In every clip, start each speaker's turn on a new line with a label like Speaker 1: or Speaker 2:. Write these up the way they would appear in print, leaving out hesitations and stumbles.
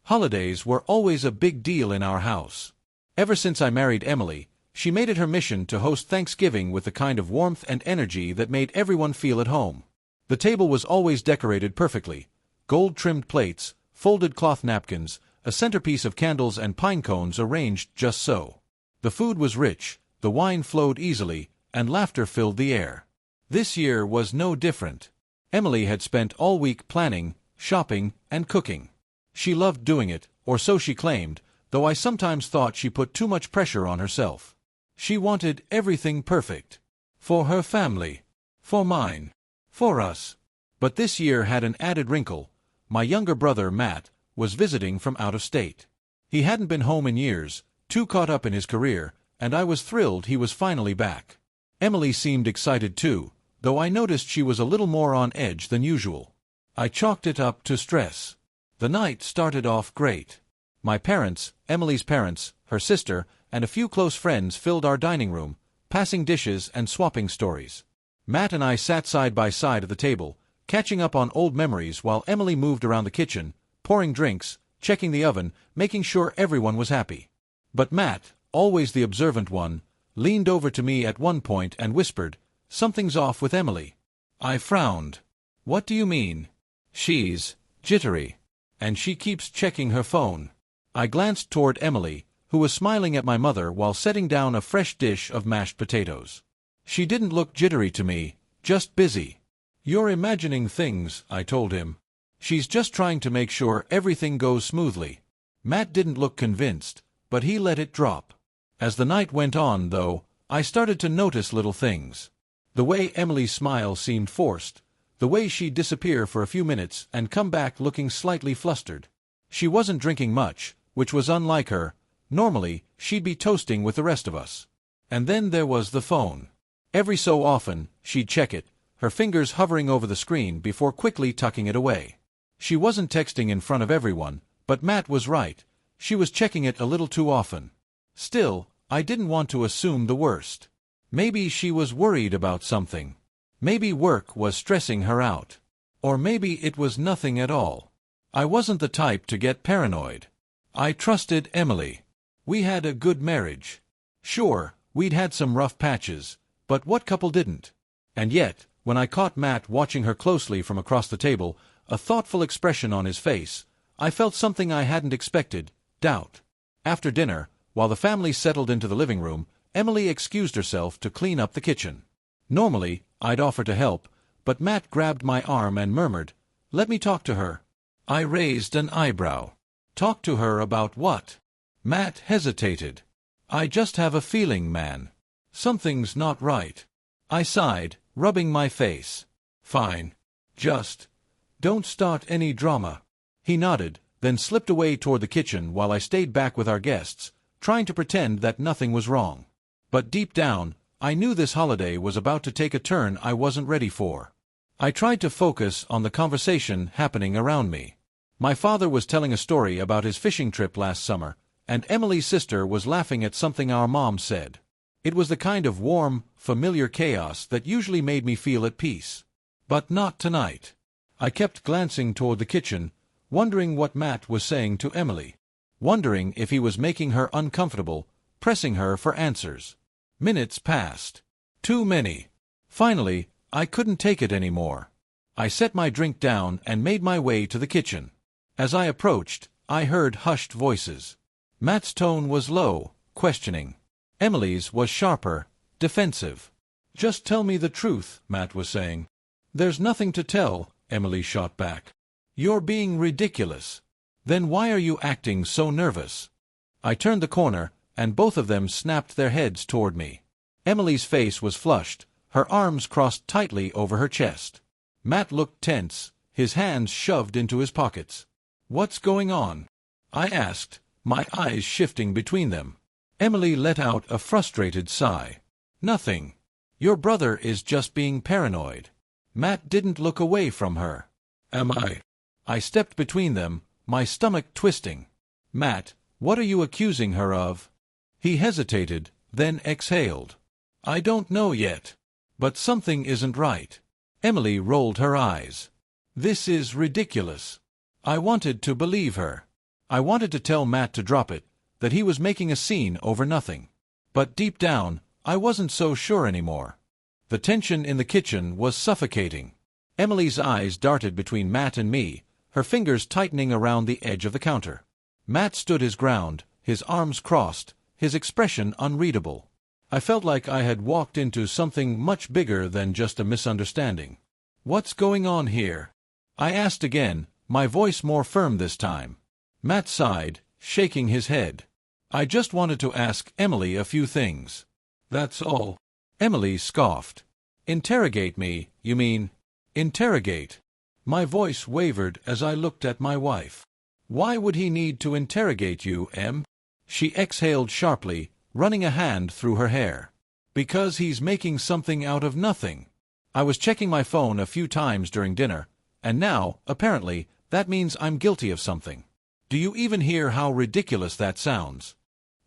Speaker 1: Holidays were always a big deal in our house. Ever since I married Emily, she made it her mission to host Thanksgiving with the kind of warmth and energy that made everyone feel at home. The table was always decorated perfectly. Gold-trimmed plates, folded cloth napkins, a centerpiece of candles and pine cones arranged just so. The food was rich, the wine flowed easily, and laughter filled the air. This year was no different. Emily had spent all week planning, shopping, and cooking. She loved doing it, or so she claimed, though I sometimes thought she put too much pressure on herself. She wanted everything perfect. For her family. For mine. For us. But this year had an added wrinkle. My younger brother, Matt, was visiting from out of state. He hadn't been home in years, too caught up in his career, and I was thrilled he was finally back. Emily seemed excited too, though I noticed she was a little more on edge than usual. I chalked it up to stress. The night started off great. My parents, Emily's parents, her sister, and a few close friends filled our dining room, passing dishes and swapping stories. Matt and I sat side by side at the table, catching up on old memories while Emily moved around the kitchen, pouring drinks, checking the oven, making sure everyone was happy. But Matt, always the observant one, leaned over to me at one point and whispered, "Something's off with Emily." I frowned. "What do you mean?" "She's jittery. And she keeps checking her phone." I glanced toward Emily, who was smiling at my mother while setting down a fresh dish of mashed potatoes. She didn't look jittery to me, just busy. "You're imagining things," I told him. "She's just trying to make sure everything goes smoothly." Matt didn't look convinced, but he let it drop. As the night went on, though, I started to notice little things. The way Emily's smile seemed forced. The way she'd disappear for a few minutes and come back looking slightly flustered. She wasn't drinking much, which was unlike her. Normally, she'd be toasting with the rest of us. And then there was the phone. Every so often, she'd check it, her fingers hovering over the screen before quickly tucking it away. She wasn't texting in front of everyone, but Matt was right. She was checking it a little too often. Still, I didn't want to assume the worst. Maybe she was worried about something. Maybe work was stressing her out. Or maybe it was nothing at all. I wasn't the type to get paranoid. I trusted Emily. We had a good marriage. Sure, we'd had some rough patches, but what couple didn't? And yet, when I caught Matt watching her closely from across the table, a thoughtful expression on his face, I felt something I hadn't expected: doubt. After dinner, while the family settled into the living room, Emily excused herself to clean up the kitchen. Normally, I'd offer to help, but Matt grabbed my arm and murmured, "Let me talk to her." I raised an eyebrow. "Talk to her about what?" Matt hesitated. "I just have a feeling, man. Something's not right." I sighed, rubbing my face. "Fine. Just don't start any drama." He nodded, then slipped away toward the kitchen while I stayed back with our guests, trying to pretend that nothing was wrong. But deep down, I knew this holiday was about to take a turn I wasn't ready for. I tried to focus on the conversation happening around me. My father was telling a story about his fishing trip last summer, and Emily's sister was laughing at something our mom said. It was the kind of warm, familiar chaos that usually made me feel at peace. But not tonight. I kept glancing toward the kitchen, wondering what Matt was saying to Emily. Wondering if he was making her uncomfortable, pressing her for answers. Minutes passed. Too many. Finally, I couldn't take it anymore. I set my drink down and made my way to the kitchen. As I approached, I heard hushed voices. Matt's tone was low, questioning. Emily's was sharper, defensive. "Just tell me the truth," Matt was saying. "There's nothing to tell," Emily shot back. "You're being ridiculous. Then why are you acting so nervous?" I turned the corner, and both of them snapped their heads toward me. Emily's face was flushed, her arms crossed tightly over her chest. Matt looked tense, his hands shoved into his pockets. "What's going on?" I asked, my eyes shifting between them. Emily let out a frustrated sigh. "Nothing. Your brother is just being paranoid." Matt didn't look away from her. "Am I?" I stepped between them, my stomach twisting. "Matt, what are you accusing her of?" He hesitated, then exhaled. "I don't know yet. But something isn't right." Emily rolled her eyes. "This is ridiculous." I wanted to believe her. I wanted to tell Matt to drop it, that he was making a scene over nothing. But deep down, I wasn't so sure anymore. The tension in the kitchen was suffocating. Emily's eyes darted between Matt and me, her fingers tightening around the edge of the counter. Matt stood his ground, his arms crossed, his expression unreadable. I felt like I had walked into something much bigger than just a misunderstanding. "What's going on here?" I asked again, my voice more firm this time. Matt sighed, shaking his head. "I just wanted to ask Emily a few things. That's all." Emily scoffed. "Interrogate me, you mean?" "Interrogate?" My voice wavered as I looked at my wife. "Why would he need to interrogate you, Em?" She exhaled sharply, running a hand through her hair. "Because he's making something out of nothing." I was checking my phone a few times during dinner, and now, apparently, that means I'm guilty of something. Do you even hear how ridiculous that sounds?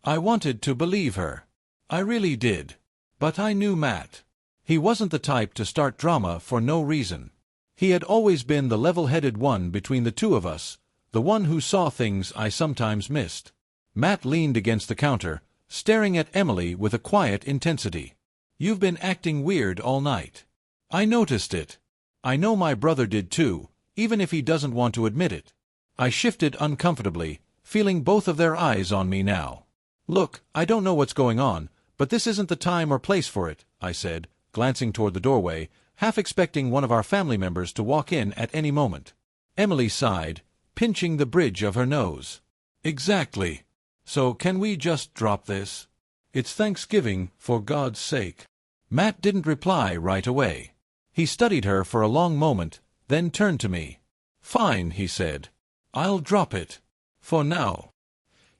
Speaker 1: I wanted to believe her. I really did. But I knew Matt. He wasn't the type to start drama for no reason. He had always been the level-headed one between the two of us, the one who saw things I sometimes missed. Matt leaned against the counter, staring at Emily with a quiet intensity. "You've been acting weird all night. I noticed it. I know my brother did too, even if he doesn't want to admit it." I shifted uncomfortably, feeling both of their eyes on me now. "Look, I don't know what's going on, but this isn't the time or place for it," I said, glancing toward the doorway, half expecting one of our family members to walk in at any moment. Emily sighed, pinching the bridge of her nose. "Exactly. So can we just drop this? It's Thanksgiving, for God's sake." Matt didn't reply right away. He studied her for a long moment, then turned to me. "Fine," he said. "I'll drop it. For now."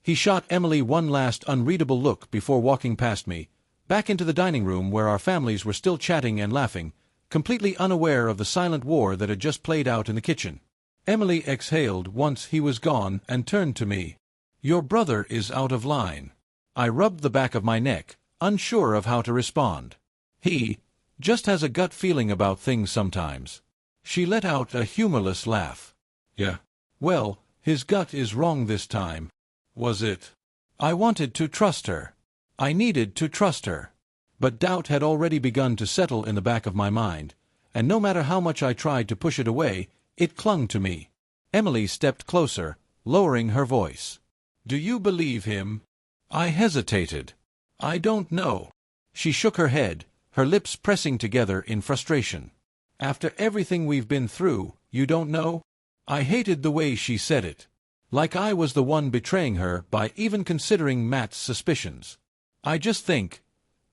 Speaker 1: He shot Emily one last unreadable look before walking past me, back into the dining room where our families were still chatting and laughing, completely unaware of the silent war that had just played out in the kitchen. Emily exhaled once he was gone and turned to me. "Your brother is out of line." I rubbed the back of my neck, unsure of how to respond. "He just has a gut feeling about things sometimes." She let out a humorless laugh. "Yeah. Well, his gut is wrong this time." "Was it?" I wanted to trust her. I needed to trust her. But doubt had already begun to settle in the back of my mind, and no matter how much I tried to push it away, it clung to me. Emily stepped closer, lowering her voice. "Do you believe him?" I hesitated. "I don't know." She shook her head, her lips pressing together in frustration. "After everything we've been through, you don't know?" I hated the way she said it. Like I was the one betraying her by even considering Matt's suspicions. "I just think,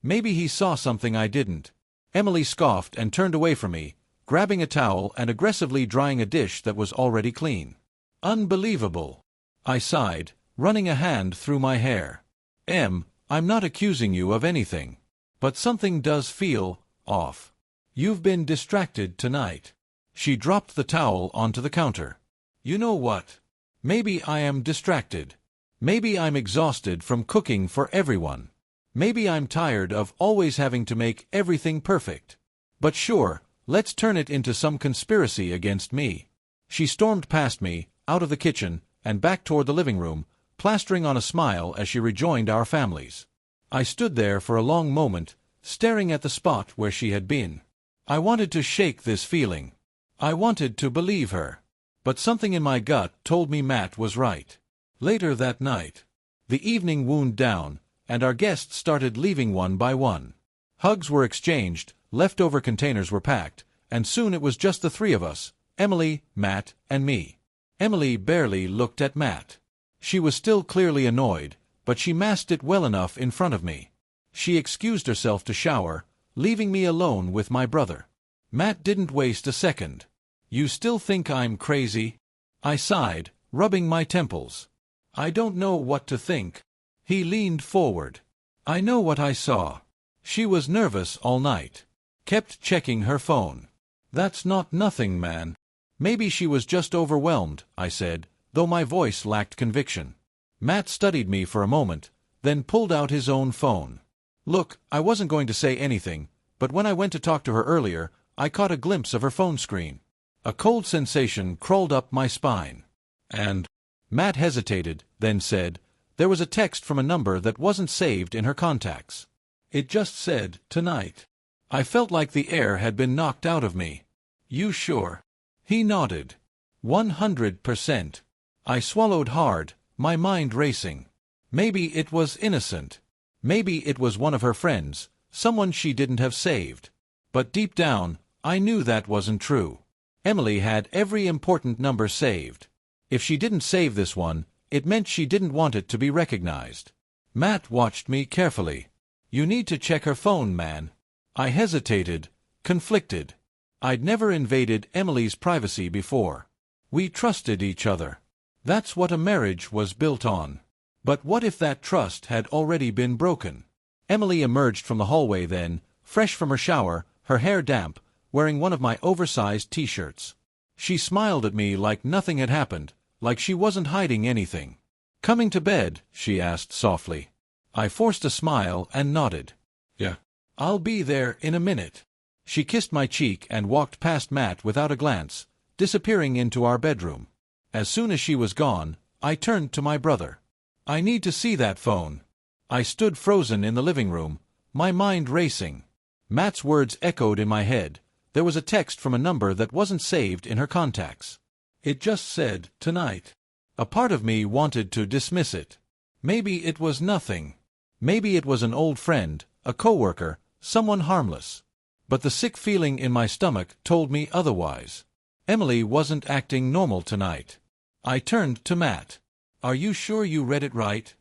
Speaker 1: maybe he saw something I didn't." Emily scoffed and turned away from me, grabbing a towel and aggressively drying a dish that was already clean. "Unbelievable." I sighed, running a hand through my hair. "Em, I'm not accusing you of anything. But something does feel off. You've been distracted tonight." She dropped the towel onto the counter. "You know what? Maybe I am distracted. Maybe I'm exhausted from cooking for everyone. Maybe I'm tired of always having to make everything perfect. But sure, let's turn it into some conspiracy against me." She stormed past me, out of the kitchen, and back toward the living room, plastering on a smile as she rejoined our families. I stood there for a long moment, staring at the spot where she had been. I wanted to shake this feeling. I wanted to believe her. But something in my gut told me Matt was right. Later that night, the evening wound down, and our guests started leaving one by one. Hugs were exchanged, leftover containers were packed, and soon it was just the three of us, Emily, Matt, and me. Emily barely looked at Matt. She was still clearly annoyed, but she masked it well enough in front of me. She excused herself to shower, leaving me alone with my brother. Matt didn't waste a second. "You still think I'm crazy?" I sighed, rubbing my temples. "I don't know what to think." He leaned forward. "I know what I saw. She was nervous all night. Kept checking her phone." "That's not nothing, man." "Maybe she was just overwhelmed," I said, though my voice lacked conviction. Matt studied me for a moment, then pulled out his own phone. "Look, I wasn't going to say anything, but when I went to talk to her earlier, I caught a glimpse of her phone screen." A cold sensation crawled up my spine. "And Matt hesitated, then said, "There was a text from a number that wasn't saved in her contacts. It just said, 'tonight.'" I felt like the air had been knocked out of me. "You sure?" He nodded. 100%. I swallowed hard, my mind racing. Maybe it was innocent. Maybe it was one of her friends, someone she didn't have saved. But deep down, I knew that wasn't true. Emily had every important number saved. If she didn't save this one, it meant she didn't want it to be recognized. Matt watched me carefully. "You need to check her phone, man." I hesitated, conflicted. I'd never invaded Emily's privacy before. We trusted each other. That's what a marriage was built on. But what if that trust had already been broken? Emily emerged from the hallway then, fresh from her shower, her hair damp, wearing one of my oversized t-shirts. She smiled at me like nothing had happened, like she wasn't hiding anything. "Coming to bed?" she asked softly. I forced a smile and nodded. "Yeah. I'll be there in a minute." She kissed my cheek and walked past Matt without a glance, disappearing into our bedroom. As soon as she was gone, I turned to my brother. "I need to see that phone." I stood frozen in the living room, my mind racing. Matt's words echoed in my head. There was a text from a number that wasn't saved in her contacts. It just said, "tonight." A part of me wanted to dismiss it. Maybe it was nothing. Maybe it was an old friend, a coworker, someone harmless. But the sick feeling in my stomach told me otherwise. Emily wasn't acting normal tonight. I turned to Matt. "Are you sure you read it right?"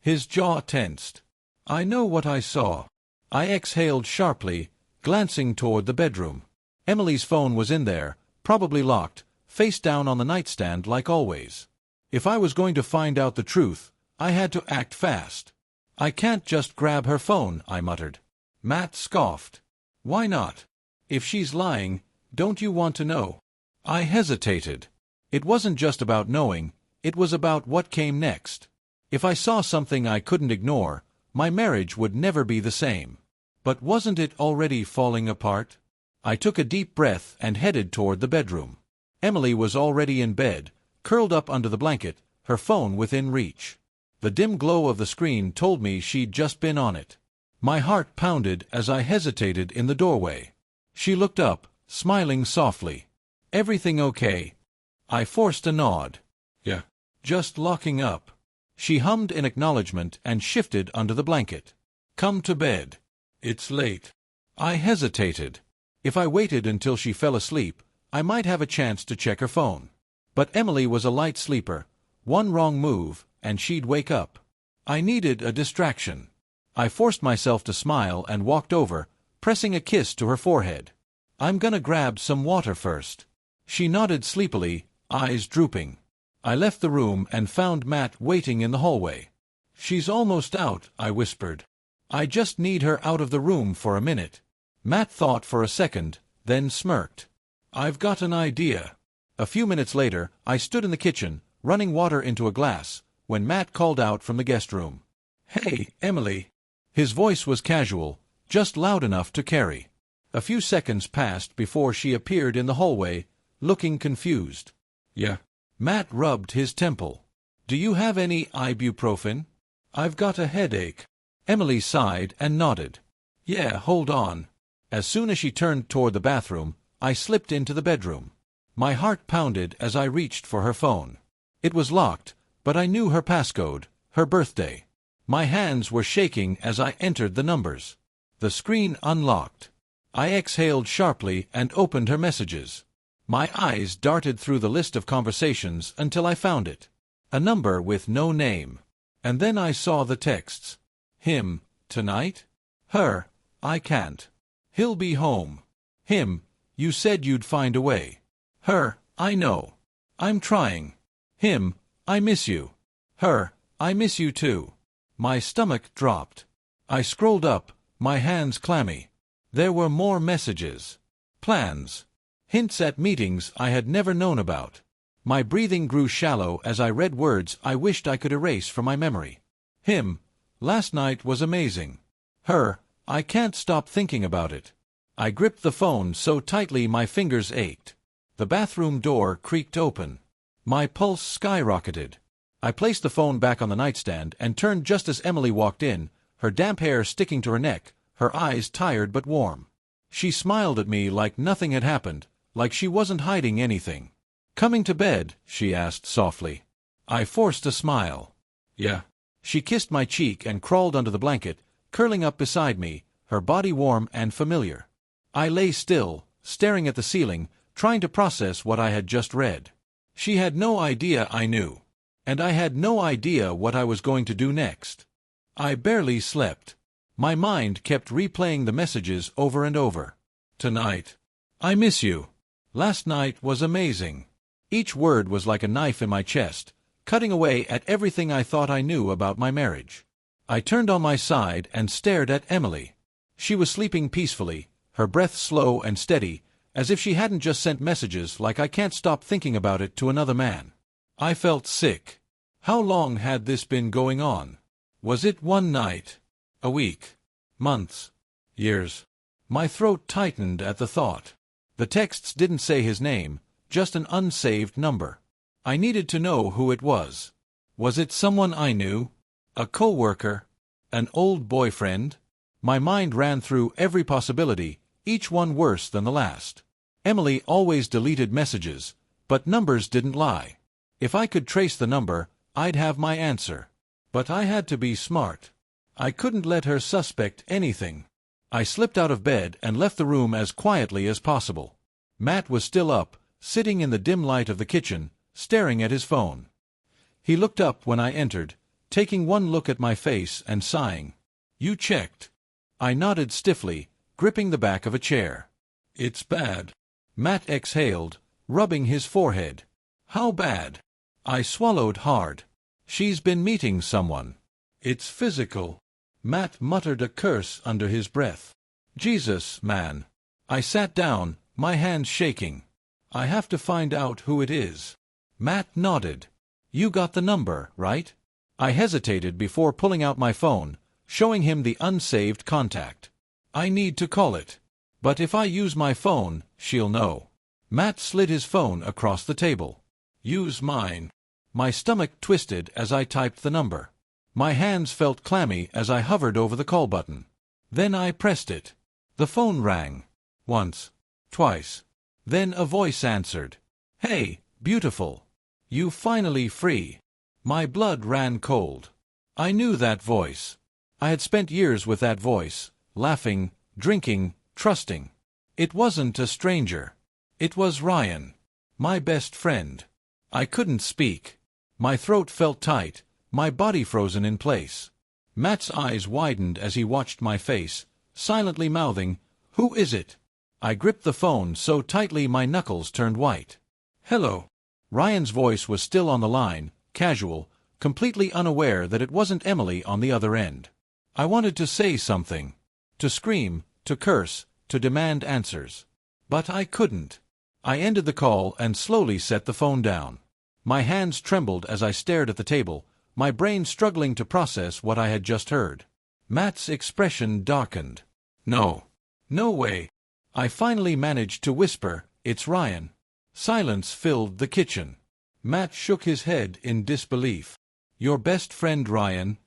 Speaker 1: His jaw tensed. "I know what I saw." I exhaled sharply, glancing toward the bedroom. Emily's phone was in there, probably locked, face down on the nightstand like always. If I was going to find out the truth, I had to act fast. "I can't just grab her phone," I muttered. Matt scoffed. "Why not? If she's lying, don't you want to know?" I hesitated. It wasn't just about knowing, it was about what came next. If I saw something I couldn't ignore, my marriage would never be the same. But wasn't it already falling apart? I took a deep breath and headed toward the bedroom. Emily was already in bed, curled up under the blanket, her phone within reach. The dim glow of the screen told me she'd just been on it. My heart pounded as I hesitated in the doorway. She looked up, smiling softly. "Everything okay?" I forced a nod. "Yeah. Just locking up." She hummed in acknowledgement and shifted under the blanket. "Come to bed. It's late." I hesitated. If I waited until she fell asleep, I might have a chance to check her phone. But Emily was a light sleeper. One wrong move, and she'd wake up. I needed a distraction. I forced myself to smile and walked over, pressing a kiss to her forehead. "I'm gonna grab some water first." She nodded sleepily, eyes drooping. I left the room and found Matt waiting in the hallway. "She's almost out," I whispered. "I just need her out of the room for a minute." Matt thought for a second, then smirked. "I've got an idea." A few minutes later, I stood in the kitchen, running water into a glass, when Matt called out from the guest room. "Hey, Emily." His voice was casual, just loud enough to carry. A few seconds passed before she appeared in the hallway, looking confused. "Yeah." Matt rubbed his temple. "Do you have any ibuprofen?" "I've got a headache." Emily sighed and nodded. "Yeah, hold on." As soon as she turned toward the bathroom, I slipped into the bedroom. My heart pounded as I reached for her phone. It was locked, but I knew her passcode, her birthday. My hands were shaking as I entered the numbers. The screen unlocked. I exhaled sharply and opened her messages. My eyes darted through the list of conversations until I found it. A number with no name. And then I saw the texts. Him, "Tonight?" Her, "I can't." "He'll be home." Him, "You said you'd find a way." Her, "I know. I'm trying." Him, "I miss you." Her, "I miss you too." My stomach dropped. I scrolled up, my hands clammy. There were more messages. Plans. Hints at meetings I had never known about. My breathing grew shallow as I read words I wished I could erase from my memory. Him, "Last night was amazing." Her, "I can't stop thinking about it." I gripped the phone so tightly my fingers ached. The bathroom door creaked open. My pulse skyrocketed. I placed the phone back on the nightstand and turned just as Emily walked in, her damp hair sticking to her neck, her eyes tired but warm. She smiled at me like nothing had happened, like she wasn't hiding anything. "Coming to bed?" she asked softly. I forced a smile. "Yeah." She kissed my cheek and crawled under the blanket, curling up beside me, her body warm and familiar. I lay still, staring at the ceiling, trying to process what I had just read. She had no idea I knew. And I had no idea what I was going to do next. I barely slept. My mind kept replaying the messages over and over. "Tonight. I miss you. Last night was amazing." Each word was like a knife in my chest, cutting away at everything I thought I knew about my marriage. I turned on my side and stared at Emily. She was sleeping peacefully, her breath slow and steady, as if she hadn't just sent messages like "I can't stop thinking about it" to another man. I felt sick. How long had this been going on? Was it one night? A week? Months? Years? My throat tightened at the thought. The texts didn't say his name, just an unsaved number. I needed to know who it was. Was it someone I knew? A co-worker? An old boyfriend? My mind ran through every possibility, each one worse than the last. Emily always deleted messages, but numbers didn't lie. If I could trace the number, I'd have my answer. But I had to be smart. I couldn't let her suspect anything. I slipped out of bed and left the room as quietly as possible. Matt was still up, sitting in the dim light of the kitchen, staring at his phone. He looked up when I entered, taking one look at my face and sighing. "You checked?" I nodded stiffly, gripping the back of a chair. "It's bad." Matt exhaled, rubbing his forehead. "How bad?" I swallowed hard. "She's been meeting someone." "It's physical." Matt muttered a curse under his breath. "Jesus, man." I sat down, my hands shaking. "I have to find out who it is." Matt nodded. "You got the number, right?" I hesitated before pulling out my phone, showing him the unsaved contact. "I need to call it. But if I use my phone, she'll know." Matt slid his phone across the table. "Use mine." My stomach twisted as I typed the number. My hands felt clammy as I hovered over the call button. Then I pressed it. The phone rang. Once. Twice. Then a voice answered. "Hey, beautiful. You finally free." My blood ran cold. I knew that voice. I had spent years with that voice, laughing, drinking, trusting. It wasn't a stranger. It was Ryan. My best friend. I couldn't speak. My throat felt tight, my body frozen in place. Matt's eyes widened as he watched my face, silently mouthing, "Who is it?" I gripped the phone so tightly my knuckles turned white. "Hello." Ryan's voice was still on the line, casual, completely unaware that it wasn't Emily on the other end. I wanted to say something. To scream, to curse, to demand answers. But I couldn't. I ended the call and slowly set the phone down. My hands trembled as I stared at the table, my brain struggling to process what I had just heard. Matt's expression darkened. "No. No way." I finally managed to whisper, "It's Ryan." Silence filled the kitchen. Matt shook his head in disbelief. "Your best friend Ryan?"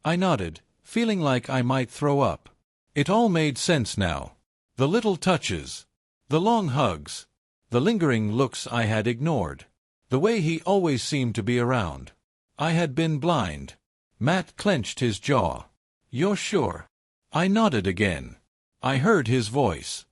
Speaker 1: I nodded, feeling like I might throw up. It all made sense now. The little touches. The long hugs. The lingering looks I had ignored. The way he always seemed to be around. I had been blind. Matt clenched his jaw. "You're sure?" I nodded again. I heard his voice.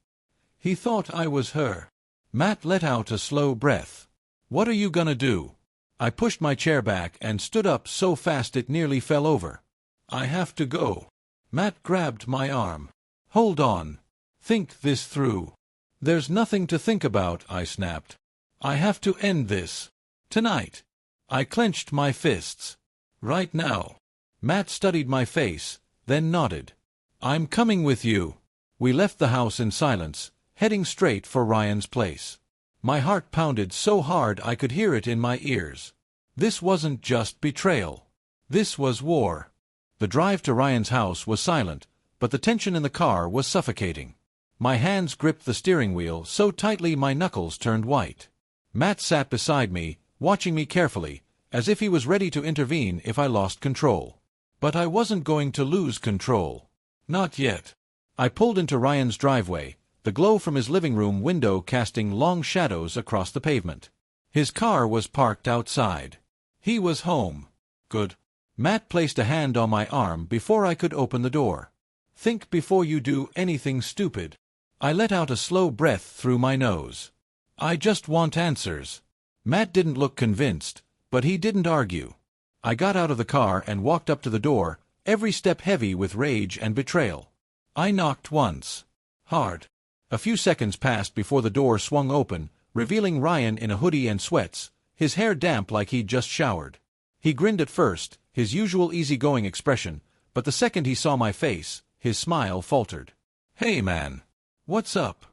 Speaker 1: He thought I was her. Matt let out a slow breath. "What are you gonna do?" I pushed my chair back and stood up so fast it nearly fell over. "I have to go." Matt grabbed my arm. "Hold on. Think this through." "There's nothing to think about," I snapped. "I have to end this. Tonight." I clenched my fists. "Right now." Matt studied my face, then nodded. "I'm coming with you." We left the house in silence, heading straight for Ryan's place. My heart pounded so hard I could hear it in my ears. This wasn't just betrayal. This was war. The drive to Ryan's house was silent, but the tension in the car was suffocating. My hands gripped the steering wheel so tightly my knuckles turned white. Matt sat beside me, watching me carefully, as if he was ready to intervene if I lost control. But I wasn't going to lose control. Not yet. I pulled into Ryan's driveway, the glow from his living room window casting long shadows across the pavement. His car was parked outside. He was home. Good. Matt placed a hand on my arm before I could open the door. Think before you do anything stupid. I let out a slow breath through my nose. I just want answers. Matt didn't look convinced, but he didn't argue. I got out of the car and walked up to the door, every step heavy with rage and betrayal. I knocked once. Hard. A few seconds passed before the door swung open, revealing Ryan in a hoodie and sweats, his hair damp like he'd just showered. He grinned at first, his usual easygoing expression, but the second he saw my face, his smile faltered. "Hey man. What's up?"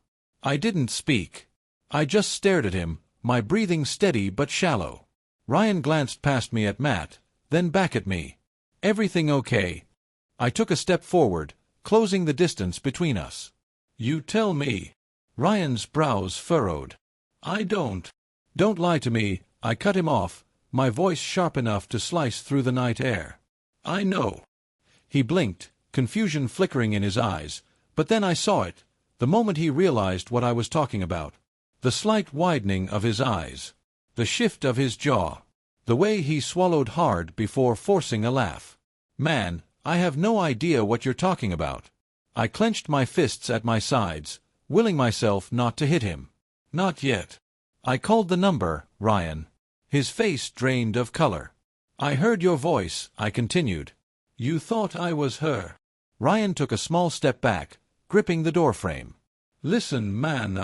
Speaker 1: I didn't speak. I just stared at him, my breathing steady but shallow. Ryan glanced past me at Matt, then back at me. "Everything okay?" I took a step forward, closing the distance between us. "You tell me." Ryan's brows furrowed. "I don't." "Don't lie to me," I cut him off, my voice sharp enough to slice through the night air. "I know." He blinked, confusion flickering in his eyes, but then I saw it, the moment he realized what I was talking about. The slight widening of his eyes. The shift of his jaw. The way he swallowed hard before forcing a laugh. "Man, I have no idea what you're talking about." I clenched my fists at my sides, willing myself not to hit him. "Not yet." I called the number, Ryan. His face drained of color. "I heard your voice," I continued. "You thought I was her." Ryan took a small step back, gripping the doorframe. "Listen, man,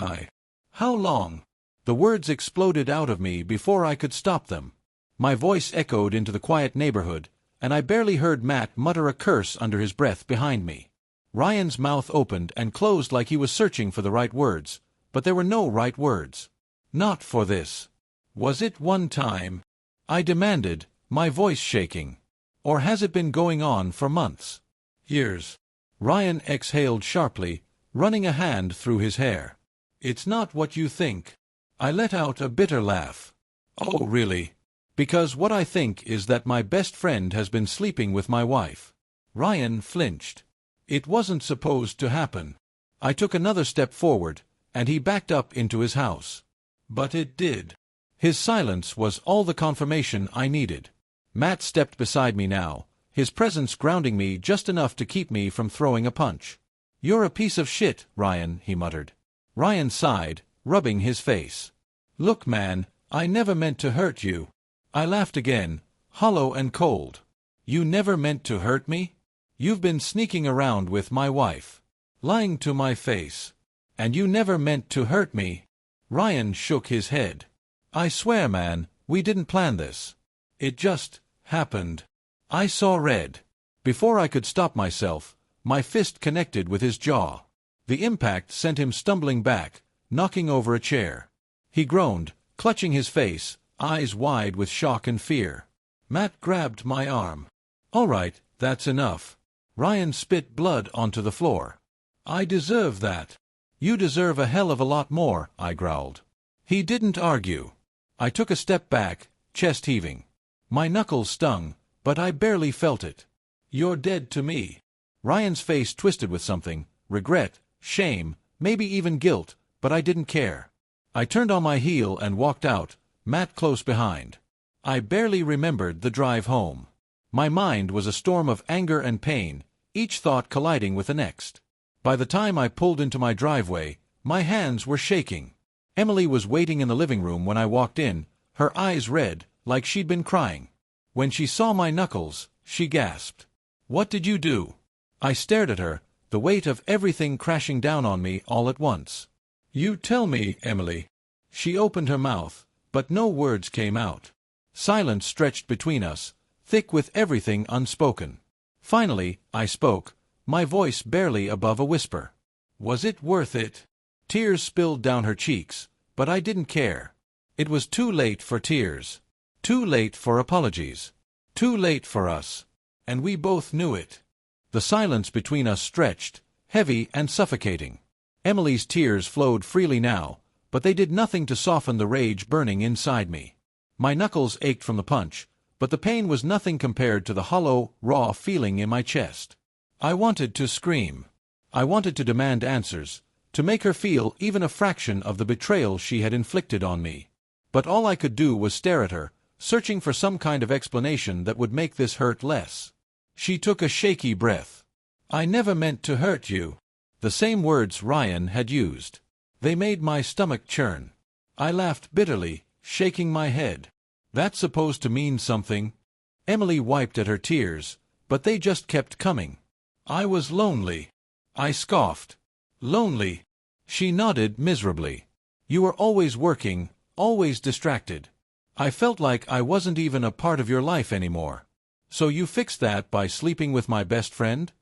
Speaker 1: How long?" The words exploded out of me before I could stop them. My voice echoed into the quiet neighborhood, and I barely heard Matt mutter a curse under his breath behind me. Ryan's mouth opened and closed like he was searching for the right words, but there were no right words. "Not for this." "Was it one time?" I demanded, my voice shaking. "Or has it been going on for months?" "Years." Ryan exhaled sharply, running a hand through his hair. "It's not what you think." I let out a bitter laugh. "Oh, really?" "Because what I think is that my best friend has been sleeping with my wife." Ryan flinched. "It wasn't supposed to happen." I took another step forward, and he backed up into his house. "But it did." His silence was all the confirmation I needed. Matt stepped beside me now, his presence grounding me just enough to keep me from throwing a punch. "You're a piece of shit, Ryan," he muttered. Ryan sighed, rubbing his face. "Look, man, I never meant to hurt you." I laughed again, hollow and cold. "You never meant to hurt me? You've been sneaking around with my wife. Lying to my face. And you never meant to hurt me?" Ryan shook his head. "I swear, man, we didn't plan this. It just happened." I saw red. Before I could stop myself, my fist connected with his jaw. The impact sent him stumbling back, knocking over a chair. He groaned, clutching his face, eyes wide with shock and fear. Matt grabbed my arm. "All right, that's enough." Ryan spit blood onto the floor. "I deserve that." "You deserve a hell of a lot more," I growled. He didn't argue. I took a step back, chest heaving. My knuckles stung, but I barely felt it. "You're dead to me." Ryan's face twisted with something, regret, shame, maybe even guilt, but I didn't care. I turned on my heel and walked out, Matt close behind. I barely remembered the drive home. My mind was a storm of anger and pain, each thought colliding with the next. By the time I pulled into my driveway, my hands were shaking. Emily was waiting in the living room when I walked in, her eyes red, like she'd been crying. When she saw my knuckles, she gasped. "What did you do?" I stared at her, the weight of everything crashing down on me all at once. "You tell me, Emily." She opened her mouth, but no words came out. Silence stretched between us, thick with everything unspoken. Finally, I spoke, my voice barely above a whisper. "Was it worth it?" Tears spilled down her cheeks, but I didn't care. It was too late for tears. Too late for apologies. Too late for us. And we both knew it. The silence between us stretched, heavy and suffocating. Emily's tears flowed freely now, but they did nothing to soften the rage burning inside me. My knuckles ached from the punch, but the pain was nothing compared to the hollow, raw feeling in my chest. I wanted to scream. I wanted to demand answers, to make her feel even a fraction of the betrayal she had inflicted on me. But all I could do was stare at her, searching for some kind of explanation that would make this hurt less. She took a shaky breath. "I never meant to hurt you." The same words Ryan had used. They made my stomach churn. I laughed bitterly, shaking my head. "That's supposed to mean something." Emily wiped at her tears, but they just kept coming. "I was lonely," I scoffed. "Lonely?" She nodded miserably. "You were always working, always distracted. I felt like I wasn't even a part of your life anymore. So you fixed that by sleeping with my best friend?"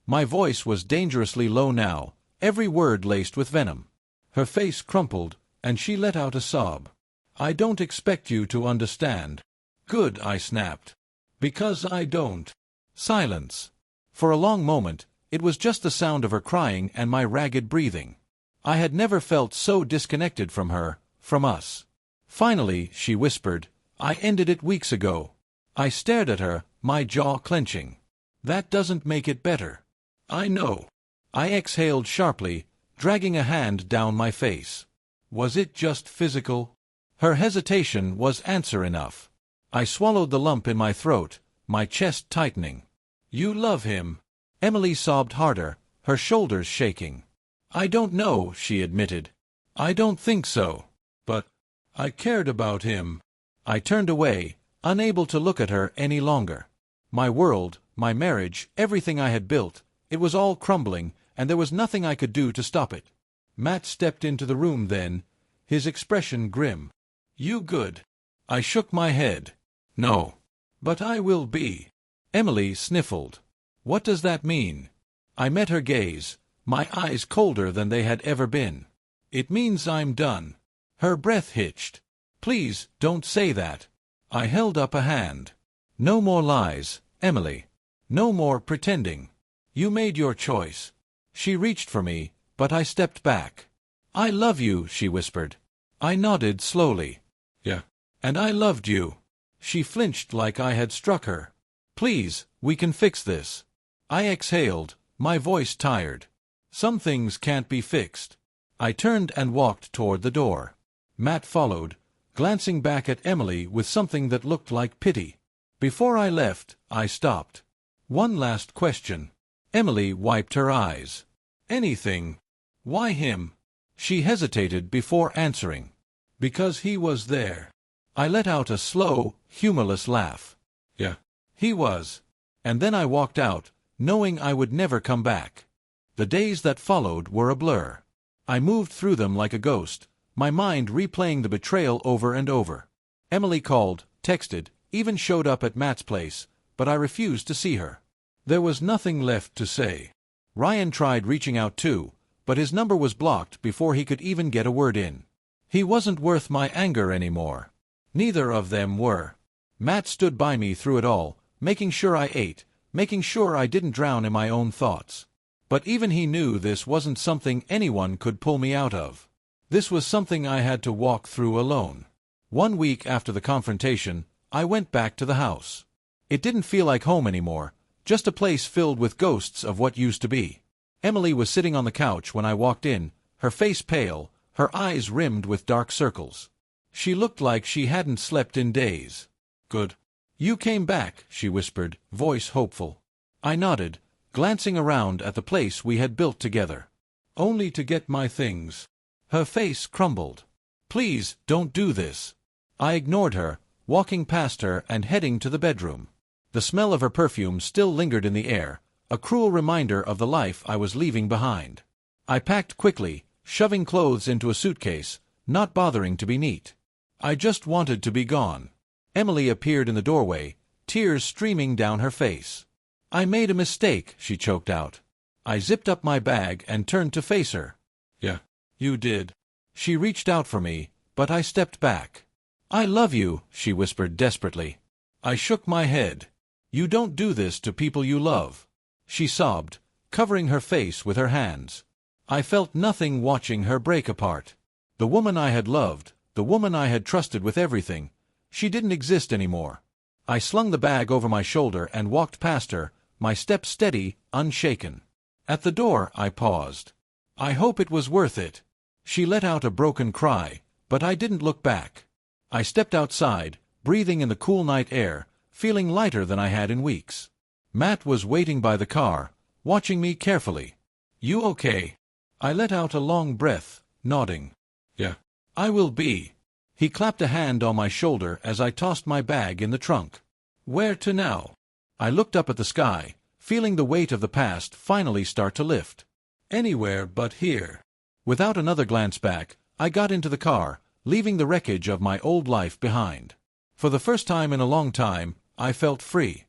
Speaker 1: My voice was dangerously low now, every word laced with venom. Her face crumpled, and she let out a sob. "I don't expect you to understand." "Good," I snapped. "Because I don't." Silence. For a long moment, it was just the sound of her crying and my ragged breathing. I had never felt so disconnected from her, from us. Finally, she whispered, "I ended it weeks ago." I stared at her, my jaw clenching. "That doesn't make it better." "I know." I exhaled sharply, dragging a hand down my face. "Was it just physical?" Her hesitation was answer enough. I swallowed the lump in my throat, my chest tightening. "You love him." Emily sobbed harder, her shoulders shaking. "I don't know," she admitted. "I don't think so. But I cared about him." I turned away, unable to look at her any longer. My world, my marriage, everything I had built, it was all crumbling, and there was nothing I could do to stop it. Matt stepped into the room then, his expression grim. "You good?" I shook my head. "No. But I will be." Emily sniffled. "What does that mean?" I met her gaze, my eyes colder than they had ever been. "It means I'm done." Her breath hitched. "Please, don't say that." I held up a hand. "No more lies, Emily. No more pretending. You made your choice." She reached for me, but I stepped back. "I love you," she whispered. I nodded slowly. "Yeah. And I loved you." She flinched like I had struck her. "Please, we can fix this." I exhaled, my voice tired. "Some things can't be fixed." I turned and walked toward the door. Matt followed, glancing back at Emily with something that looked like pity. Before I left, I stopped. "One last question." Emily wiped her eyes. "Anything." "Why him?" She hesitated before answering. "Because he was there." I let out a slow, humorless laugh. "Yeah, he was." And then I walked out, knowing I would never come back. The days that followed were a blur. I moved through them like a ghost, my mind replaying the betrayal over and over. Emily called, texted, even showed up at Matt's place, but I refused to see her. There was nothing left to say. Ryan tried reaching out too, but his number was blocked before he could even get a word in. He wasn't worth my anger anymore. Neither of them were. Matt stood by me through it all, making sure I ate, making sure I didn't drown in my own thoughts. But even he knew this wasn't something anyone could pull me out of. This was something I had to walk through alone. 1 week after the confrontation, I went back to the house. It didn't feel like home anymore, just a place filled with ghosts of what used to be. Emily was sitting on the couch when I walked in, her face pale, her eyes rimmed with dark circles. She looked like she hadn't slept in days. "Good. You came back," she whispered, voice hopeful. I nodded, glancing around at the place we had built together. "Only to get my things." Her face crumbled. "Please, don't do this." I ignored her, walking past her and heading to the bedroom. The smell of her perfume still lingered in the air, a cruel reminder of the life I was leaving behind. I packed quickly, shoving clothes into a suitcase, not bothering to be neat. I just wanted to be gone. Emily appeared in the doorway, tears streaming down her face. "I made a mistake," she choked out. I zipped up my bag and turned to face her. "Yeah, you did." She reached out for me, but I stepped back. "I love you," she whispered desperately. I shook my head. "You don't do this to people you love." She sobbed, covering her face with her hands. I felt nothing watching her break apart. The woman I had loved, the woman I had trusted with everything, She didn't exist anymore. I slung the bag over my shoulder and walked past her, my step steady, unshaken. At the door, I paused. I hope it was worth it. She let out a broken cry, but I didn't look back. I stepped outside, breathing in the cool night air, feeling lighter than I had in weeks. Matt was waiting by the car, watching me carefully. "You okay?" I let out a long breath, nodding. "Yeah, I will be." He clapped a hand on my shoulder as I tossed my bag in the trunk. "Where to now?" I looked up at the sky, feeling the weight of the past finally start to lift. "Anywhere but here." Without another glance back, I got into the car, leaving the wreckage of my old life behind. For the first time in a long time, I felt free.